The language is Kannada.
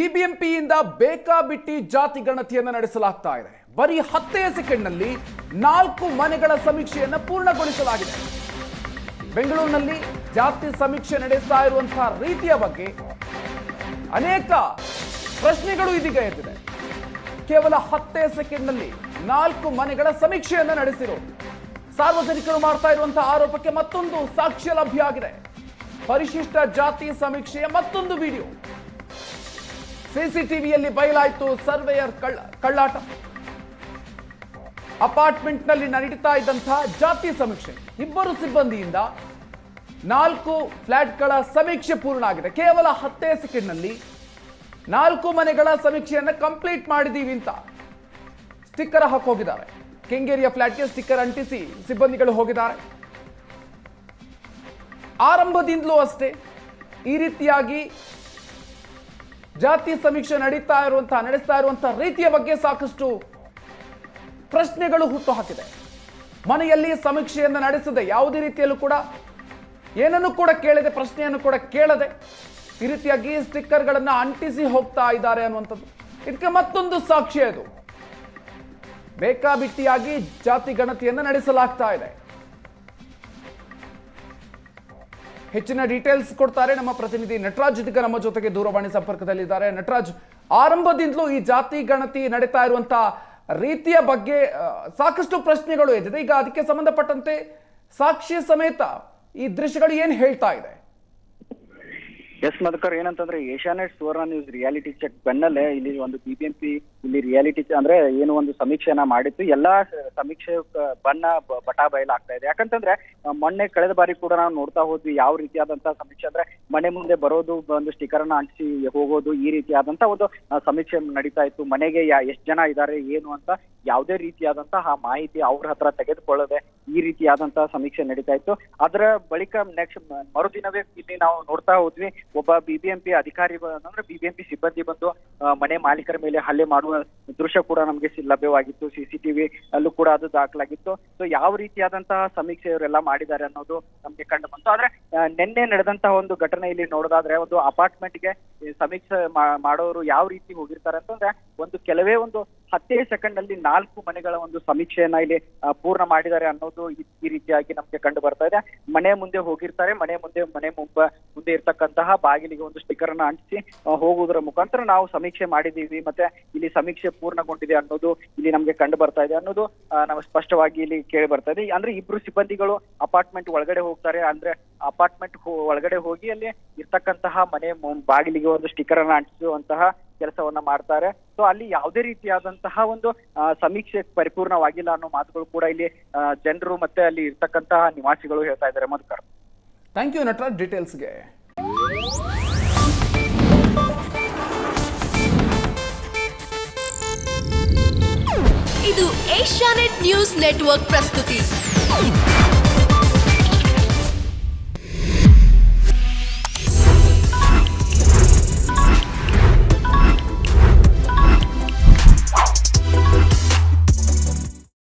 ಬಿಬಿಎಂಪಿಯಿಂದ ಬೇಕಾಬಿಟ್ಟಿ ಜಾತಿ ಗಣತಿಯನ್ನು ನಡೆಸಲಾಗ್ತಾ ಇದೆ. ಬರೀ 10 ಸೆಕೆಂಡ್ನಲ್ಲಿ 4 ಮನೆಗಳ ಸಮೀಕ್ಷೆಯನ್ನು ಪೂರ್ಣಗೊಳಿಸಲಾಗಿದೆ. ಬೆಂಗಳೂರಿನಲ್ಲಿ ಜಾತಿ ಸಮೀಕ್ಷೆ ನಡೆಸ್ತಾ ಇರುವಂತಹ ರೀತಿಯ ಬಗ್ಗೆ ಅನೇಕ ಪ್ರಶ್ನೆಗಳು ಇದೀಗ ಎದ್ದಿದೆ. ಕೇವಲ 10 ಸೆಕೆಂಡ್ನಲ್ಲಿ 4 ಮನೆಗಳ ಸಮೀಕ್ಷೆಯನ್ನು ನಡೆಸಿರೋದು ಸಾರ್ವಜನಿಕರು ಮಾಡ್ತಾ ಇರುವಂತಹ ಆರೋಪಕ್ಕೆ ಮತ್ತೊಂದು ಸಾಕ್ಷ್ಯ ಲಭ್ಯ ಆಗಿದೆ. ಪರಿಶಿಷ್ಟ ಜಾತಿ ಸಮೀಕ್ಷೆಯ ಮತ್ತೊಂದು ವಿಡಿಯೋ ಸಿಸಿಟಿವಿಯಲ್ಲಿ ಬಯಲಾಯಿತು. ಸರ್ವೇಯರ್ ಕಳ್ಳಾಟ. ಅಪಾರ್ಟ್ಮೆಂಟ್ ನಲ್ಲಿ ನಡೀತಾ ಇದ್ದಂತಹ ಜಾತಿ ಸಮೀಕ್ಷೆ, ಇಬ್ಬರು ಸಿಬ್ಬಂದಿಯಿಂದ 4 ಫ್ಲಾಟ್ಗಳ ಸಮೀಕ್ಷೆ ಪೂರ್ಣ ಆಗಿದೆ. ಕೇವಲ 10 ಸೆಕೆಂಡ್ನಲ್ಲಿ 4 ಮನೆಗಳ ಸಮೀಕ್ಷೆಯನ್ನು ಕಂಪ್ಲೀಟ್ ಮಾಡಿದೀವಿ ಅಂತ ಸ್ಟಿಕ್ಕರ್ ಹಾಕೋಗಿದ್ದಾರೆ. ಕೆಂಗೇರಿಯ ಫ್ಲಾಟ್ಗೆ ಸ್ಟಿಕ್ಕರ್ ಅಂಟಿಸಿ ಸಿಬ್ಬಂದಿಗಳು ಹೋಗಿದ್ದಾರೆ. ಆರಂಭದಿಂದಲೂ ಅಷ್ಟೇ ಈ ರೀತಿಯಾಗಿ ಜಾತಿ ಸಮೀಕ್ಷೆ ನಡೆಸ್ತಾ ಇರುವಂತಹ ರೀತಿಯ ಬಗ್ಗೆ ಸಾಕಷ್ಟು ಪ್ರಶ್ನೆಗಳು ಹುಟ್ಟು ಹಾಕಿದೆ. ಮನೆಯಲ್ಲಿ ಸಮೀಕ್ಷೆಯನ್ನು ನಡೆಸದೆ ಯಾವುದೇ ರೀತಿಯಲ್ಲೂ ಕೂಡ ಏನನ್ನು ಕೂಡ ಕೇಳದೆ, ಪ್ರಶ್ನೆಯನ್ನು ಕೂಡ ಕೇಳದೆ ಈ ರೀತಿಯಾಗಿ ಸ್ಟಿಕ್ಕರ್ಗಳನ್ನು ಅಂಟಿಸಿ ಹೋಗ್ತಾ ಇದ್ದಾರೆ ಅನ್ನುವಂಥದ್ದು ಇದಕ್ಕೆ ಮತ್ತೊಂದು ಸಾಕ್ಷ್ಯ. ಇದು ಬೇಕಾಬಿಟ್ಟಿಯಾಗಿ ಜಾತಿ ಗಣತಿಯನ್ನು ನಡೆಸಲಾಗ್ತಾ ಇದೆ. ಹೆಚ್ಚಿನ ಡೀಟೇಲ್ಸ್ ಕೊಡ್ತಾರೆ ನಮ್ಮ ಪ್ರತಿನಿಧಿ ನಟರಾಜ್. ಇದೀಗ ನಮ್ಮ ಜೊತೆಗೆ ದೂರವಾಣಿ ಸಂಪರ್ಕದಲ್ಲಿದ್ದಾರೆ. ನಟರಾಜ್, ಆರಂಭದಿಂದಲೂ ಈ ಜಾತಿ ಗಣತಿ ನಡೀತಾ ಇರುವಂತಹ ರೀತಿಯ ಬಗ್ಗೆ ಸಾಕಷ್ಟು ಪ್ರಶ್ನೆಗಳು ಎದ್ದಿದೆ. ಈಗ ಅದಕ್ಕೆ ಸಂಬಂಧಪಟ್ಟಂತೆ ಸಾಕ್ಷಿ ಸಮೇತ ಈ ದೃಶ್ಯಗಳು ಏನ್ ಹೇಳ್ತಾ ಇದೆ? ಎಸ್ ಮಧುಕರ್, ಏನಂತಂದ್ರೆ ಏಷ್ಯಾನೆಟ್ ಸುವರ್ಣ ನ್ಯೂಸ್ ರಿಯಾಲಿಟಿ ಚೆಕ್ ಬೆನ್ನಲ್ಲೇ ಇಲ್ಲಿ ಒಂದು ಬಿಬಿಎಂಪಿ ಇಲ್ಲಿ ರಿಯಾಲಿಟಿ ಅಂದ್ರೆ ಏನು ಒಂದು ಸಮೀಕ್ಷೆನ ಮಾಡಿತ್ತು. ಎಲ್ಲಾ ಸಮೀಕ್ಷೆ ಬಟಾ ಬಯಲಾಗ್ತಾ ಇದೆ. ಯಾಕಂತಂದ್ರೆ ಮೊನ್ನೆ ಕಳೆದ ಬಾರಿ ಕೂಡ ನಾವು ನೋಡ್ತಾ ಹೋದ್ವಿ ಯಾವ ರೀತಿಯಾದಂತಹ ಸಮೀಕ್ಷೆ ಅಂದ್ರೆ ಮನೆ ಮುಂದೆ ಬರೋದು, ಒಂದು ಸ್ಟಿಕರ್ ಅನ್ನ ಅಂಟಿಸಿ ಹೋಗೋದು, ಈ ರೀತಿಯಾದಂತಹ ಒಂದು ಸಮೀಕ್ಷೆ ನಡೀತಾ ಇತ್ತು. ಮನೆಗೆ ಎಷ್ಟು ಜನ ಇದ್ದಾರೆ ಏನು ಅಂತ ಯಾವುದೇ ರೀತಿಯಾದಂತಹ ಮಾಹಿತಿ ಅವ್ರ ಹತ್ರ ತೆಗೆದುಕೊಳ್ಳದೆ ಈ ರೀತಿಯಾದಂತಹ ಸಮೀಕ್ಷೆ ನಡೀತಾ ಇತ್ತು. ಅದರ ಬಳಿಕ ನೆಕ್ಸ್ಟ್ ಮರುದಿನವೇ ಇಲ್ಲಿ ನಾವು ನೋಡ್ತಾ ಹೋದ್ವಿ, ಒಬ್ಬ ಬಿಬಿಎಂಪಿ ಅಧಿಕಾರಿ ಅಂದ್ರೆ ಬಿಬಿಎಂಪಿ ಸಿಬ್ಬಂದಿ ಬಂದು ಮನೆ ಮಾಲೀಕರ ಮೇಲೆ ಹಲ್ಲೆ ಮಾಡುವ ದೃಶ್ಯ ಕೂಡ ನಮಗೆ ಲಭ್ಯವಾಗಿತ್ತು. ಸಿಸಿಟಿವಿ ಅಲ್ಲೂ ಕೂಡ ಅದು ದಾಖಲಾಗಿತ್ತು. ಸೊ ಯಾವ ರೀತಿಯಾದಂತಹ ಸಮೀಕ್ಷೆ ಇವರೆಲ್ಲ ಮಾಡಿದ್ದಾರೆ ಅನ್ನೋದು ನಮ್ಗೆ ಕಂಡು ಬಂತು. ಆದ್ರೆ ನಿನ್ನೆ ನಡೆದಂತಹ ಒಂದು ಘಟನೆ ಇಲ್ಲಿ ನೋಡೋದಾದ್ರೆ, ಒಂದು ಅಪಾರ್ಟ್ಮೆಂಟ್ಗೆ ಸಮೀಕ್ಷೆ ಮಾಡೋರು ಯಾವ ರೀತಿ ಹೋಗಿರ್ತಾರೆ ಅಂತಂದ್ರೆ, ಒಂದು ಕೆಲವೇ ಒಂದು 10 ಸೆಕೆಂಡ್ ಅಲ್ಲಿ 4 ಮನೆಗಳ ಒಂದು ಸಮೀಕ್ಷೆಯನ್ನ ಇಲ್ಲಿ ಪೂರ್ಣ ಮಾಡಿದ್ದಾರೆ ಅನ್ನೋದು ಈ ರೀತಿಯಾಗಿ ನಮ್ಗೆ ಕಂಡು ಬರ್ತಾ ಇದೆ. ಮನೆ ಮುಂದೆ ಹೋಗಿರ್ತಾರೆ, ಮನೆ ಮುಂದೆ ಇರ್ತಕ್ಕಂತಹ ಬಾಗಿಲಿಗೆ ಒಂದು ಸ್ಟಿಕರ್ ಅನ್ನ ಅಂಟಿಸಿ ಹೋಗುವುದರ ಮುಖಾಂತರ ನಾವು ಸಮೀಕ್ಷೆ ಮಾಡಿದೀವಿ, ಮತ್ತೆ ಇಲ್ಲಿ ಸಮೀಕ್ಷೆ ಪೂರ್ಣಗೊಂಡಿದೆ ಅನ್ನೋದು ಇಲ್ಲಿ ನಮ್ಗೆ ಕಂಡು ಬರ್ತಾ ಇದೆ ಅನ್ನೋದು ನಾವು ಸ್ಪಷ್ಟವಾಗಿ ಇಲ್ಲಿ ಕೇಳಿ ಬರ್ತಾ ಇದೆ. ಅಂದ್ರೆ ಇಬ್ರು ಸಿಬ್ಬಂದಿಗಳು ಅಪಾರ್ಟ್ಮೆಂಟ್ ಒಳಗಡೆ ಹೋಗ್ತಾರೆ. ಅಂದ್ರೆ ಅಪಾರ್ಟ್ಮೆಂಟ್ ಒಳಗಡೆ ಹೋಗಿ ಅಲ್ಲಿ ಇರ್ತಕ್ಕಂತಹ ಮನೆ ಬಾಗಿಲಿಗೆ ಒಂದು ಸ್ಟಿಕರ್ ಅನ್ನ ಅಂಟಿಸುವಂತಹ ಕೆಲಸವನ್ನ ಮಾಡ್ತಾರೆ. ಸೊ ಅಲ್ಲಿ ಯಾವುದೇ ರೀತಿಯಾದಂತಹ ಒಂದು ಸಮೀಕ್ಷೆ ಪರಿಪೂರ್ಣವಾಗಿಲ್ಲ ಅನ್ನೋ ಮಾತುಗಳು ಕೂಡ ಇಲ್ಲಿ ಜನರು ಮತ್ತೆ ಅಲ್ಲಿ ಇರ್ತಕ್ಕಂತಹ ನಿವಾಸಿಗಳು ಹೇಳ್ತಾ ಇದ್ದಾರೆ. ಮಧುಕರ್, ಥ್ಯಾಂಕ್ ಯು ನಟರಾಜ್ ಡೀಟೇಲ್ಸ್ಗೆ. ಇದು ಏಷ್ಯಾನೆಟ್ ನ್ಯೂಸ್ ನೆಟ್ವರ್ಕ್ ಪ್ರಸ್ತುತಿ.